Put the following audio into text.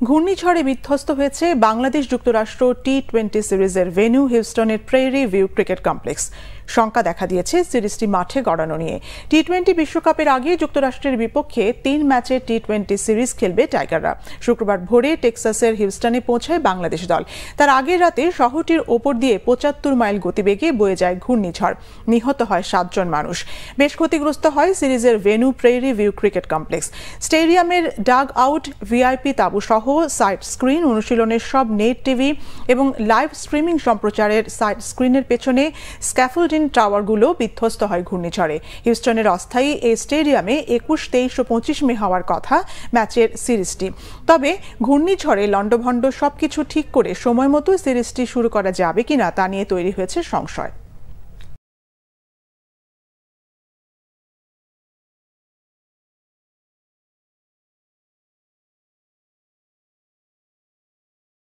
ঘূর্ণিঝড়ে বিধ্বস্ত হয়েছে বাংলাদেশ যুক্তরাষ্ট্র টি-20 সিরিজের ভেন্যু হিউস্টনের প্রেরি ভিউ ক্রিকেট কমপ্লেক্স। শঙ্কা দেখা দিয়েছে সিরিজটি মাঠে গড়ানো নিয়ে। টি-20 বিশ্বকাপের আগে যুক্তরাষ্ট্রের বিপক্ষে 3 ম্যাচের টি-20 সিরিজ খেলবে টাইগাররা। শুক্রবার ভোরে টেক্সাসের হিউস্টনে পৌঁছায় বাংলাদেশ দল। তার আগের রাতে শহরটির ওপর দিয়ে 75 মাইল গতিবেগে বয়ে যায় ঘূর্ণিঝড়। নিহত হয় 7 জন মানুষ। বেশ ক্ষতিগ্রস্ত হয় সিরিজের venue prairie view cricket complex. স্টেডিয়ামের ডাগ আউট, ভিআইপি তাঁবু সহ সাইড স্ক্রিন, অনুশীলনের সব নেট টিভি এবং লাইভ স্ট্রিমিং সম্প্রচারের সাইড স্ক্রিনের পেছনে স্ক্যাফোল্ডিং টাওয়ারগুলো বিধ্বস্ত হয় ঘূর্ণিঝড়ে। হিউস্টনের অস্থায়ী এই স্টেডিয়ামে 21, 23 ও 25 মে হওয়ার কথা ম্যাচের সিরিজটি। তবে ঘূর্ণিঝড়ে লন্ডভন্ড সবকিছু ঠিক করে সময় মতো সিরিজটি শুরু করা যাবে কিনা তা নিয়ে তৈরি হয়েছে সংশয়।